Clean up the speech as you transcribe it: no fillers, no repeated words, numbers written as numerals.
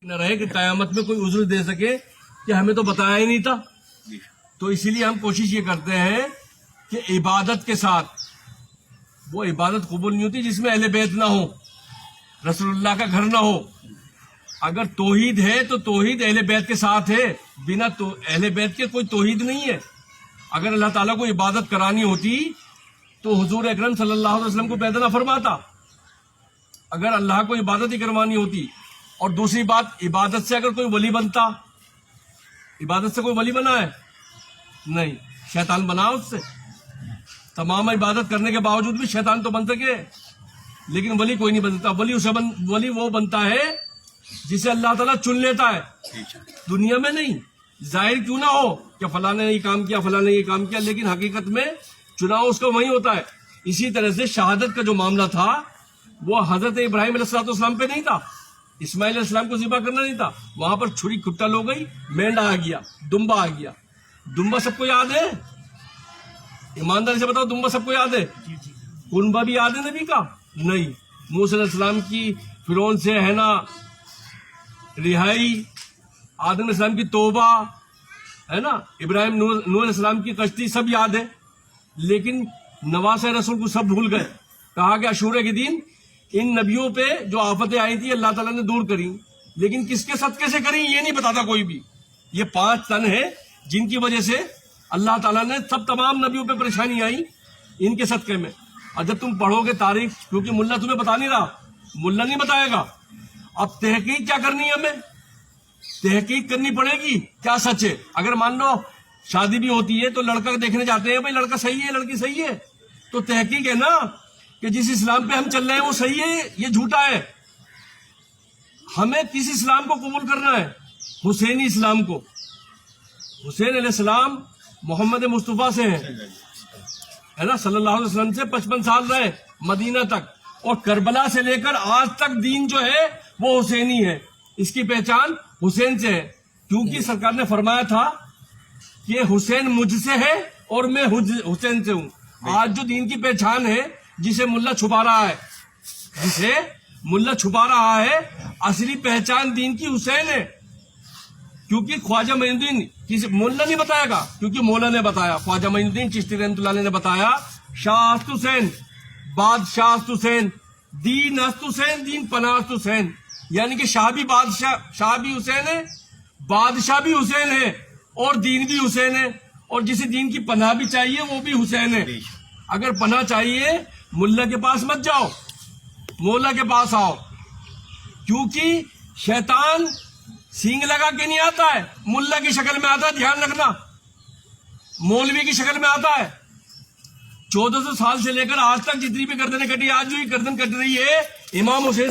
نہ رہے کہ قیامت میں کوئی عذر دے سکے کہ ہمیں تو بتایا ہی نہیں تھا. تو اسی لیے ہم کوشش یہ کرتے ہیں کہ عبادت کے ساتھ وہ عبادت قبول نہیں ہوتی جس میں اہل بیت نہ ہو, رسول اللہ کا گھر نہ ہو. اگر توحید ہے تو توحید اہل بیت کے ساتھ ہے, بنا اہل بیت کے کوئی توحید نہیں ہے. اگر اللہ تعالیٰ کو عبادت کرانی ہوتی تو حضور اکرم صلی اللہ علیہ وسلم کو پیدا نہ فرماتا. اگر اللہ کو عبادت ہی کروانی ہوتی. اور دوسری بات, عبادت سے اگر کوئی ولی بنتا, عبادت سے کوئی ولی بنا ہے نہیں, شیطان بنا اس سے. تمام عبادت کرنے کے باوجود بھی شیطان تو بن سکے, لیکن ولی کوئی نہیں بنتا. ولی وہ بنتا ہے جسے اللہ تعالیٰ چن لیتا ہے, دنیا میں نہیں. ظاہر کیوں نہ ہو کہ فلاں نے یہ کام کیا, فلاں نے یہ کام کیا, لیکن حقیقت میں چناؤ اس کا وہی ہوتا ہے. اسی طرح سے شہادت کا جو معاملہ تھا وہ حضرت ابراہیم علیہ السلام پہ نہیں تھا, اسماعیل علیہ السلام کو ذبح کرنا نہیں تھا. وہاں پر چھری کھٹل ہو گئی, مینڈا آ گیا, دمبا آ گیا. دمبا سب کو یاد ہے؟ ایمانداری سے بتاؤ, دمبا سب کو یاد ہے؟ کنبا بھی یاد ہے نبی کا؟ نہیں. موسیٰ علیہ السلام کی فرعون سے ہے نا رہائی, آدم علیہ السلام کی توبہ, ہے نا ابراہیم نوح علیہ السلام کی کشتی, سب یاد ہے. لیکن نواسۂ رسول کو سب بھول گئے. کہا کہ عاشورہ کے دن ان نبیوں پہ جو آفتیں آئی تھی اللہ تعالیٰ نے دور کری, لیکن کس کے صدقے سے کری یہ نہیں بتاتا کوئی بھی. یہ 5 تن ہیں جن کی وجہ سے اللہ تعالیٰ نے تمام نبیوں پہ پریشانی آئی, ان کے صدقے میں. اور جب تم پڑھو گے تاریخ, کیونکہ ملا تمہیں بتا نہیں رہا, ملا نہیں بتائے گا. اب تحقیق کیا کرنی ہے, ہمیں تحقیق کرنی پڑے گی کیا سچ ہے. اگر مان لو شادی بھی ہوتی ہے تو لڑکا دیکھنے جاتے ہیں, بھائی لڑکا صحیح ہے لڑکی صحیح ہے, تو تحقیق ہے نا کہ جس اسلام پہ ہم چل رہے ہیں وہ صحیح ہے یہ جھوٹا ہے. ہمیں کس اسلام کو قبول کرنا ہے؟ حسینی اسلام کو. حسین علیہ السلام محمد مصطفیٰ سے ہیں, ہے نا, صلی اللہ علیہ وسلم سے 55 سال رہے مدینہ تک, اور کربلا سے لے کر آج تک دین جو ہے وہ حسینی ہے. اس کی پہچان حسین سے ہے, کیونکہ سرکار نے فرمایا تھا کہ حسین مجھ سے ہے اور میں حسین سے ہوں. آج جو دین کی پہچان ہے جسے ملا چھپا رہا ہے, جسے ملا چھپا رہا ہے, اصلی پہچان دین کی حسین ہے. کیونکہ خواجہ معین الدین, کسی مولا نہیں بتائے گا, کیونکہ مولا نے بتایا, خواجہ معین الدین چشتی رحمۃ اللہ علیہ نے بتایا, شاہ است حسین, بادشاہ است حسین, دین است حسین, دین پناہ است حسین. یعنی کہ شاہ بھی بادشاہ, شاہ بھی حسین ہے, بادشاہ بھی حسین ہے, اور دین بھی حسین ہے. اور جسے دین کی پناہ بھی چاہیے وہ بھی حسین ہے. اگر پناہ چاہیے ملا کے پاس مت جاؤ, مولا کے پاس آؤ, کیونکہ شیطان سینگ لگا کے نہیں آتا ہے, ملا کی شکل میں آتا ہے, دھیان رکھنا, مولوی کی شکل میں آتا ہے. 1400 سال سے لے کر آج تک جتنی بھی گردنیں کٹی, آج جو گردن کٹ رہی ہے امام حسین